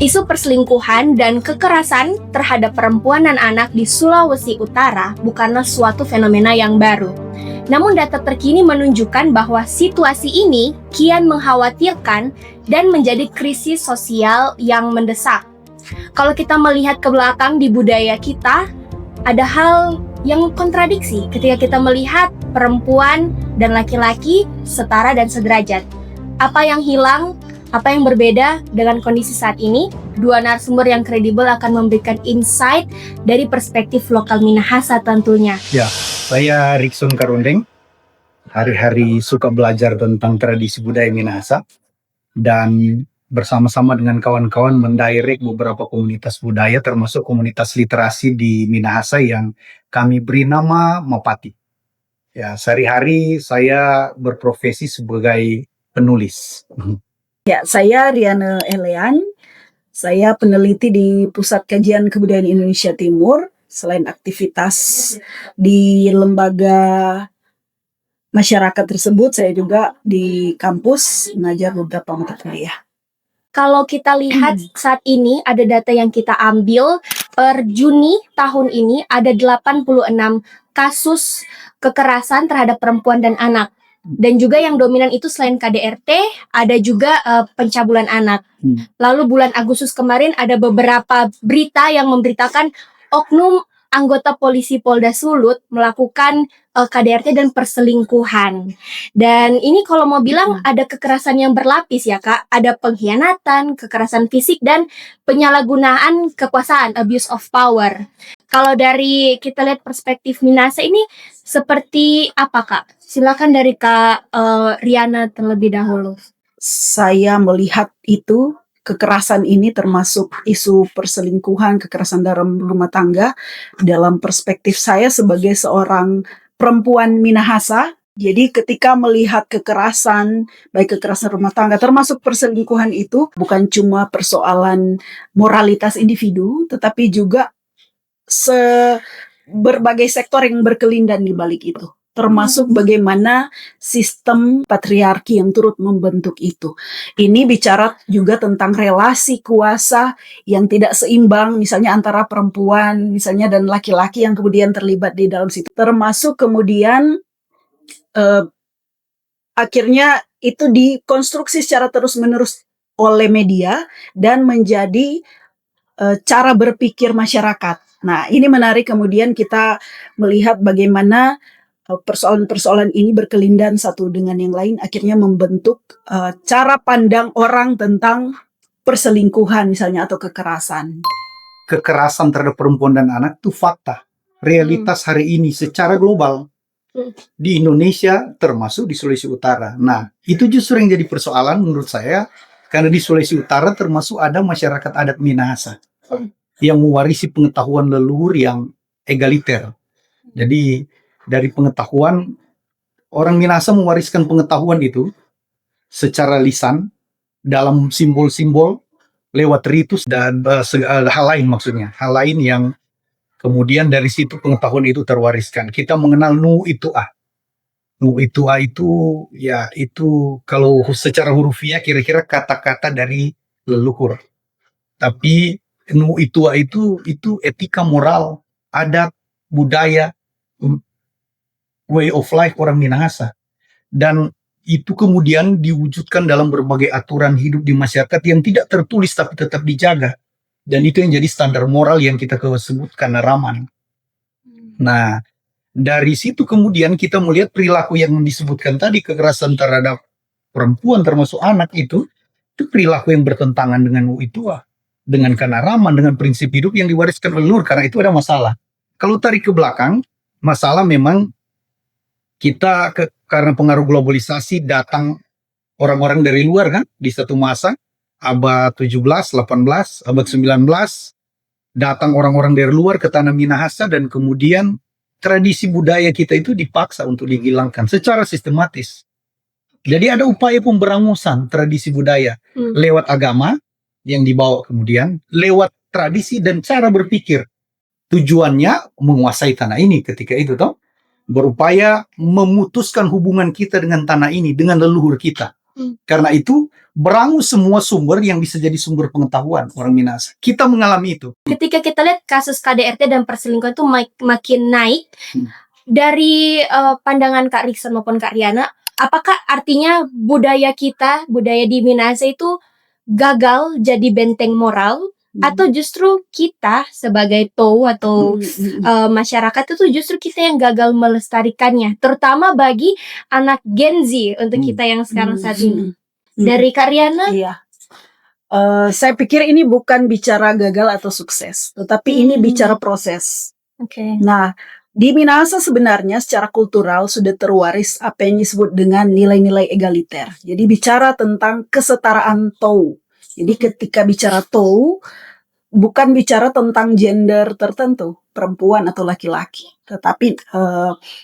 Isu perselingkuhan dan kekerasan terhadap perempuan dan anak di Sulawesi Utara bukanlah suatu fenomena yang baru. Namun data terkini menunjukkan bahwa situasi ini kian mengkhawatirkan dan menjadi krisis sosial yang mendesak. Kalau kita melihat ke belakang di budaya kita, ada hal yang kontradiksi ketika kita melihat perempuan dan laki-laki setara dan sederajat. Apa yang hilang? Apa yang berbeda dengan kondisi saat ini? Dua narasumber yang kredibel akan memberikan insight dari perspektif lokal Minahasa tentunya. Ya, saya Rikson Karundeng. Hari-hari suka belajar tentang tradisi budaya Minahasa. Dan bersama-sama dengan kawan-kawan mendirect beberapa komunitas budaya termasuk komunitas literasi di Minahasa yang kami beri nama Mapati. Ya, sehari-hari saya berprofesi sebagai penulis. Ya, saya Riana Elean. Saya peneliti di Pusat Kajian Kebudayaan Indonesia Timur. Selain aktivitas di lembaga masyarakat tersebut, saya juga di kampus mengajar beberapa mata kuliah. Kalau kita lihat saat ini ada data yang kita ambil per Juni tahun ini ada 86 kasus kekerasan terhadap perempuan dan anak. Dan juga yang dominan itu selain KDRT, ada juga pencabulan anak. Lalu bulan Agustus kemarin ada beberapa berita yang memberitakan oknum anggota polisi Polda Sulut melakukan KDRT dan perselingkuhan. Dan ini kalau mau bilang ada kekerasan yang berlapis ya Kak. Ada pengkhianatan, kekerasan fisik, dan penyalahgunaan kekuasaan, abuse of power. Kalau dari kita lihat perspektif Minahasa ini seperti apa Kak? Silakan dari Kak Riana terlebih dahulu. Saya melihat itu, kekerasan ini termasuk isu perselingkuhan, kekerasan dalam rumah tangga, dalam perspektif saya sebagai seorang perempuan Minahasa. Jadi ketika melihat kekerasan, baik kekerasan rumah tangga termasuk perselingkuhan itu, bukan cuma persoalan moralitas individu, tetapi juga berbagai sektor yang berkelindan di balik itu. Termasuk bagaimana sistem patriarki yang turut membentuk itu. Ini bicara juga tentang relasi kuasa yang tidak seimbang, misalnya antara perempuan, misalnya dan laki-laki yang kemudian terlibat di dalam situ. Termasuk kemudian akhirnya itu dikonstruksi secara terus-menerus oleh media dan menjadi cara berpikir masyarakat. Nah, ini menarik kemudian kita melihat bagaimana persoalan-persoalan ini berkelindan satu dengan yang lain, akhirnya membentuk cara pandang orang tentang perselingkuhan misalnya atau kekerasan. Kekerasan terhadap perempuan dan anak itu fakta. Realitas hari ini secara global. Di Indonesia termasuk di Sulawesi Utara. Nah, itu justru yang jadi persoalan menurut saya. Karena di Sulawesi Utara termasuk ada masyarakat adat Minahasa. Yang mewarisi pengetahuan leluhur yang egaliter. Jadi dari pengetahuan, orang Minahasa mewariskan pengetahuan itu secara lisan, dalam simbol-simbol, lewat ritus dan hal lain maksudnya. Hal lain yang kemudian dari situ pengetahuan itu terwariskan. Kita mengenal Nu Itua. Nu Itua itu, ya itu kalau secara hurufiah kira-kira kata-kata dari leluhur. Tapi Nu Itua itu etika moral, adat, budaya, way of life orang Minahasa. Dan itu kemudian diwujudkan dalam berbagai aturan hidup di masyarakat yang tidak tertulis tapi tetap dijaga. Dan itu yang jadi standar moral yang kita sebutkan Raman. Nah, dari situ kemudian kita melihat perilaku yang disebutkan tadi, kekerasan terhadap perempuan termasuk anak itu perilaku yang bertentangan dengan Itua, dengan Kanaraman, dengan prinsip hidup yang diwariskan leluhur, karena itu ada masalah. Kalau tarik ke belakang, masalah memang kita karena pengaruh globalisasi datang orang-orang dari luar kan di satu masa abad 17, 18, abad 19 datang orang-orang dari luar ke tanah Minahasa dan kemudian tradisi budaya kita itu dipaksa untuk dihilangkan secara sistematis. Jadi ada upaya pemberangusan tradisi budaya lewat agama yang dibawa kemudian lewat tradisi dan cara berpikir. Tujuannya menguasai tanah ini ketika itu toh. Berupaya memutuskan hubungan kita dengan tanah ini, dengan leluhur kita. Karena itu berangus semua sumber yang bisa jadi sumber pengetahuan orang Minahasa. Kita mengalami itu. Ketika kita lihat kasus KDRT dan perselingkuhan itu makin naik, dari pandangan Kak Rikson maupun Kak Riana, apakah artinya budaya di Minahasa itu gagal jadi benteng moral, atau justru kita sebagai TOW atau masyarakat itu justru kita yang gagal melestarikannya, terutama bagi anak Gen Z untuk kita yang sekarang saat ini. Dari Kak Riana? Iya. Saya pikir ini bukan bicara gagal atau sukses, tetapi ini bicara proses. Oke. Nah, di Minahasa sebenarnya secara kultural sudah terwaris apa yang disebut dengan nilai-nilai egaliter. Jadi bicara tentang kesetaraan TOW. Jadi ketika bicara TOW, bukan bicara tentang gender tertentu, perempuan atau laki-laki, tetapi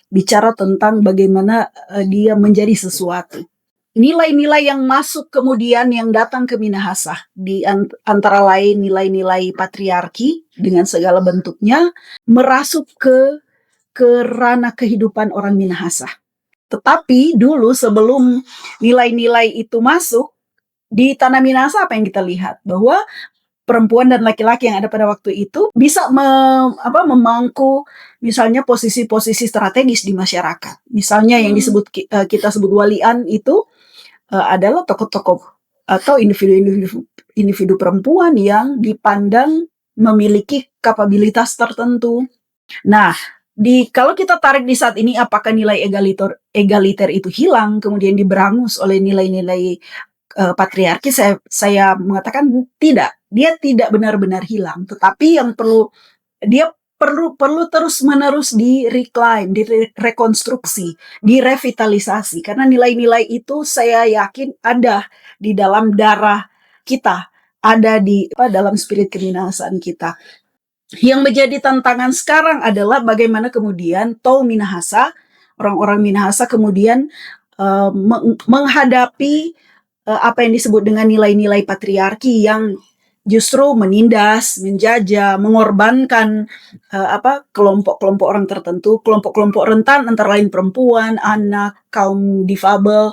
bicara tentang bagaimana dia menjadi sesuatu. Nilai-nilai yang masuk kemudian yang datang ke Minahasa, di antara lain nilai-nilai patriarki dengan segala bentuknya, merasuk ke ranah kehidupan orang Minahasa. Tetapi dulu sebelum nilai-nilai itu masuk, di tanah Minahasa apa yang kita lihat? Bahwa perempuan dan laki-laki yang ada pada waktu itu bisa memangku misalnya posisi-posisi strategis di masyarakat. Misalnya yang disebut kita sebut walian itu adalah tokoh-tokoh atau individu perempuan yang dipandang memiliki kapabilitas tertentu. Nah, kalau kita tarik di saat ini, apakah nilai egaliter itu hilang kemudian diberangus oleh nilai-nilai patriarki? Saya mengatakan tidak. Dia tidak benar-benar hilang, tetapi yang dia perlu terus-menerus di-reclaim, direkonstruksi, direvitalisasi. Karena nilai-nilai itu saya yakin ada di dalam darah kita, ada di dalam spirit keminahasaan kita. Yang menjadi tantangan sekarang adalah bagaimana kemudian TOW Minahasa, orang-orang Minahasa kemudian menghadapi apa yang disebut dengan nilai-nilai patriarki yang justru menindas, menjajah, mengorbankan kelompok-kelompok orang tertentu, kelompok-kelompok rentan antara lain perempuan, anak, kaum difabel.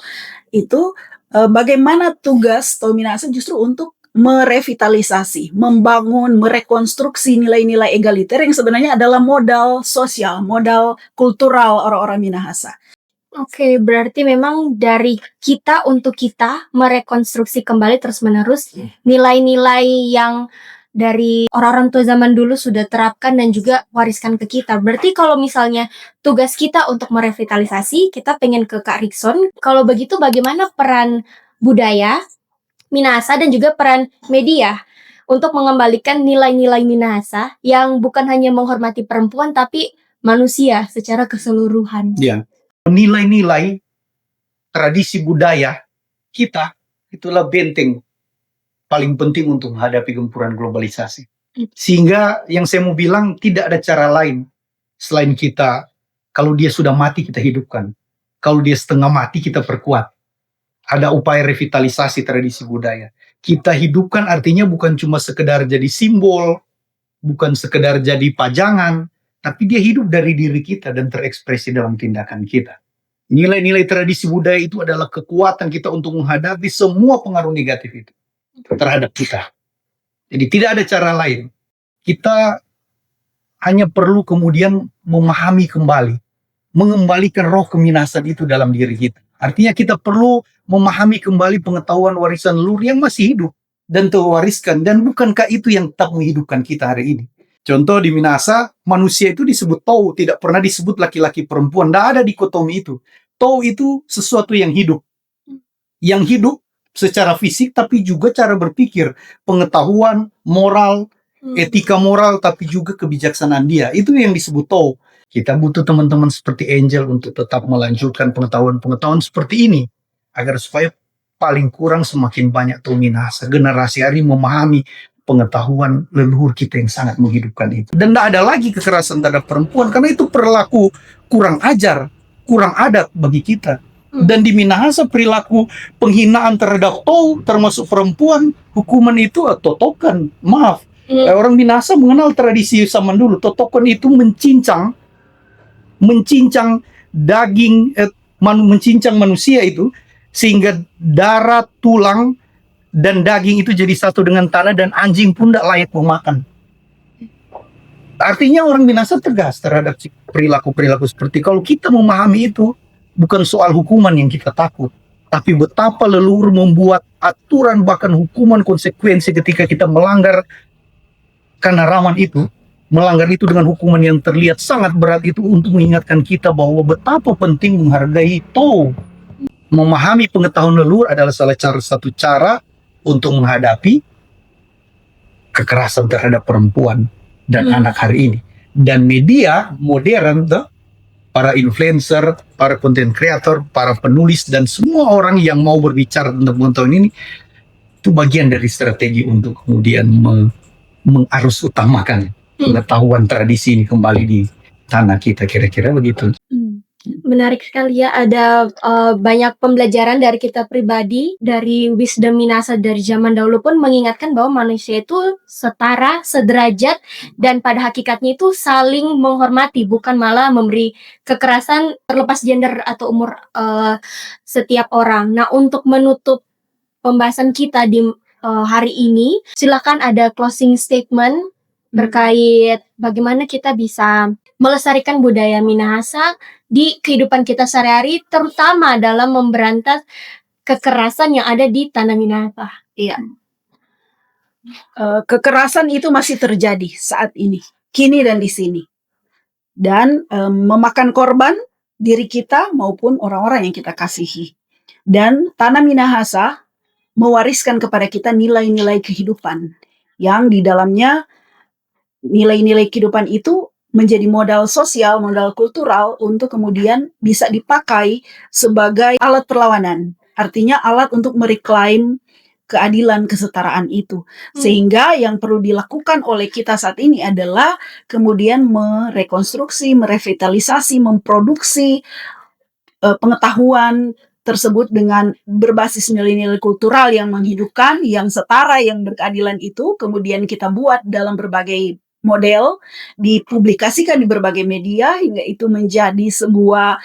Itu bagaimana tugas TOW Minahasa justru untuk merevitalisasi, membangun, merekonstruksi nilai-nilai egaliter yang sebenarnya adalah modal sosial, modal kultural orang-orang Minahasa. Oke, berarti memang dari kita untuk kita merekonstruksi kembali terus-menerus nilai-nilai yang dari orang-orang tua zaman dulu sudah terapkan dan juga wariskan ke kita. Berarti kalau misalnya tugas kita untuk merevitalisasi, kita pengen ke Kak Rikson. Kalau begitu bagaimana peran budaya Minahasa dan juga peran media untuk mengembalikan nilai-nilai Minahasa yang bukan hanya menghormati perempuan tapi manusia secara keseluruhan? Ya. Nilai-nilai tradisi budaya kita itulah benteng paling penting untuk menghadapi gempuran globalisasi. Sehingga yang saya mau bilang tidak ada cara lain selain kita, kalau dia sudah mati kita hidupkan, kalau dia setengah mati kita perkuat. Ada upaya revitalisasi tradisi budaya. Kita hidupkan artinya bukan cuma sekedar jadi simbol, bukan sekedar jadi pajangan, tapi dia hidup dari diri kita dan terekspresi dalam tindakan kita. Nilai-nilai tradisi budaya itu adalah kekuatan kita untuk menghadapi semua pengaruh negatif itu terhadap kita. Jadi tidak ada cara lain. Kita hanya perlu kemudian memahami kembali, mengembalikan roh keminasan itu dalam diri kita. Artinya kita perlu memahami kembali pengetahuan warisan leluhur yang masih hidup dan terwariskan. Dan bukankah itu yang tetap menghidupkan kita hari ini? Contoh di Minahasa, manusia itu disebut TOW, tidak pernah disebut laki-laki perempuan. Tidak ada dikotomi itu. TOW itu sesuatu yang hidup. Yang hidup secara fisik, tapi juga cara berpikir. Pengetahuan, moral, etika moral, tapi juga kebijaksanaan dia. Itu yang disebut TOW. Kita butuh teman-teman seperti Angel untuk tetap melanjutkan pengetahuan-pengetahuan seperti ini. Agar supaya paling kurang semakin banyak TOW Minahasa. Generasi hari memahami pengetahuan leluhur kita yang sangat menghidupkan itu. Dan tidak ada lagi kekerasan terhadap perempuan, karena itu perilaku kurang ajar, kurang adat bagi kita. Dan di Minahasa perilaku penghinaan terhadap TOW, termasuk perempuan, hukuman itu totokan. Maaf, orang Minahasa mengenal tradisi zaman dulu. Totokan itu mencincang daging, mencincang manusia itu Sehingga darah, tulang, dan daging itu jadi satu dengan tanah dan anjing pun tidak layak memakan. Artinya orang Minahasa tegas terhadap perilaku-perilaku seperti kalau kita memahami itu bukan soal hukuman yang kita takut, tapi betapa leluhur membuat aturan bahkan hukuman konsekuensi ketika kita melanggar kanaraman itu, melanggar itu dengan hukuman yang terlihat sangat berat itu untuk mengingatkan kita bahwa betapa penting menghargai itu. Memahami pengetahuan leluhur adalah salah satu cara untuk menghadapi kekerasan terhadap perempuan dan anak hari ini. Dan media modern tuh, para influencer, para content creator, para penulis, dan semua orang yang mau berbicara tentang pengetahuan ini, itu bagian dari strategi untuk kemudian mengarus utamakan pengetahuan tradisi ini kembali di tanah kita, kira-kira begitu. Menarik sekali ya, ada banyak pembelajaran dari kita pribadi, dari wisdom Minahasa dari zaman dahulu pun mengingatkan bahwa manusia itu setara, sederajat, dan pada hakikatnya itu saling menghormati, bukan malah memberi kekerasan terlepas gender atau umur setiap orang. Nah, untuk menutup pembahasan kita di hari ini, silakan ada closing statement terkait bagaimana kita bisa melestarikan budaya Minahasa di kehidupan kita sehari-hari, terutama dalam memberantas kekerasan yang ada di tanah Minahasa. Iya. Kekerasan itu masih terjadi saat ini, kini dan di sini. Dan memakan korban diri kita maupun orang-orang yang kita kasihi. Dan tanah Minahasa mewariskan kepada kita nilai-nilai kehidupan yang di dalamnya nilai-nilai kehidupan itu menjadi modal sosial, modal kultural untuk kemudian bisa dipakai sebagai alat perlawanan. Artinya alat untuk mereklaim keadilan, kesetaraan itu. Sehingga yang perlu dilakukan oleh kita saat ini adalah kemudian merekonstruksi, merevitalisasi, memproduksi pengetahuan tersebut dengan berbasis nilai-nilai kultural yang menghidupkan, yang setara, yang berkeadilan itu, kemudian kita buat dalam berbagai model, dipublikasikan di berbagai media, hingga itu menjadi sebuah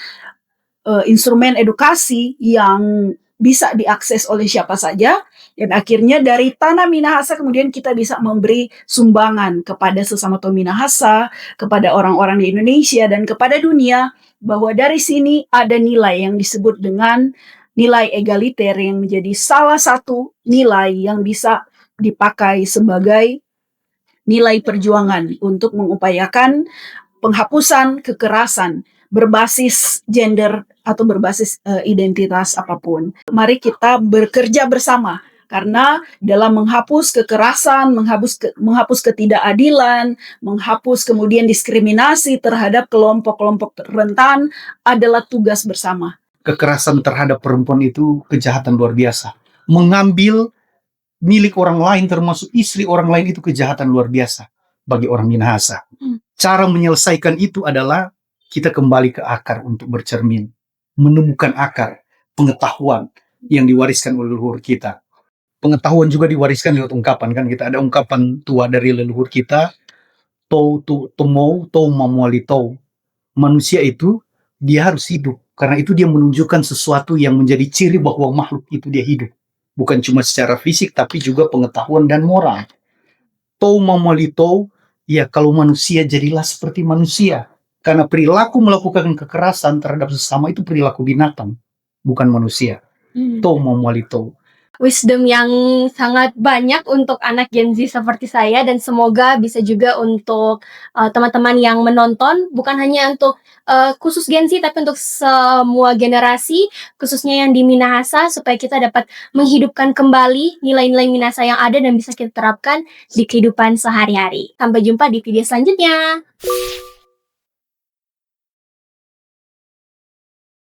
instrumen edukasi yang bisa diakses oleh siapa saja, dan akhirnya dari tanah Minahasa kemudian kita bisa memberi sumbangan kepada sesama kaum Minahasa, kepada orang-orang di Indonesia, dan kepada dunia, bahwa dari sini ada nilai yang disebut dengan nilai egaliter yang menjadi salah satu nilai yang bisa dipakai sebagai nilai perjuangan untuk mengupayakan penghapusan kekerasan berbasis gender atau berbasis identitas apapun. Mari kita bekerja bersama, karena dalam menghapus kekerasan, menghapus ketidakadilan, menghapus kemudian diskriminasi terhadap kelompok-kelompok rentan adalah tugas bersama. Kekerasan terhadap perempuan itu kejahatan luar biasa. Mengambil milik orang lain termasuk istri orang lain itu kejahatan luar biasa bagi orang Minahasa. Cara menyelesaikan itu adalah kita kembali ke akar untuk bercermin, menemukan akar pengetahuan yang diwariskan oleh leluhur kita. Pengetahuan juga diwariskan lewat ungkapan, kan kita ada ungkapan tua dari leluhur kita, tou tomou tou mamuali tou. Manusia itu dia harus hidup, karena itu dia menunjukkan sesuatu yang menjadi ciri bahwa makhluk itu dia hidup. Bukan cuma secara fisik, tapi juga pengetahuan dan moral. Tou mamuali tou, ya kalau manusia jadilah seperti manusia. Karena perilaku melakukan kekerasan terhadap sesama itu perilaku binatang, bukan manusia. Tou mamuali tou. Wisdom yang sangat banyak untuk anak Gen Z seperti saya, dan semoga bisa juga untuk teman-teman yang menonton, bukan hanya untuk khusus Gen Z tapi untuk semua generasi, khususnya yang di Minahasa, supaya kita dapat menghidupkan kembali nilai-nilai Minahasa yang ada dan bisa kita terapkan di kehidupan sehari-hari. Sampai jumpa di video selanjutnya.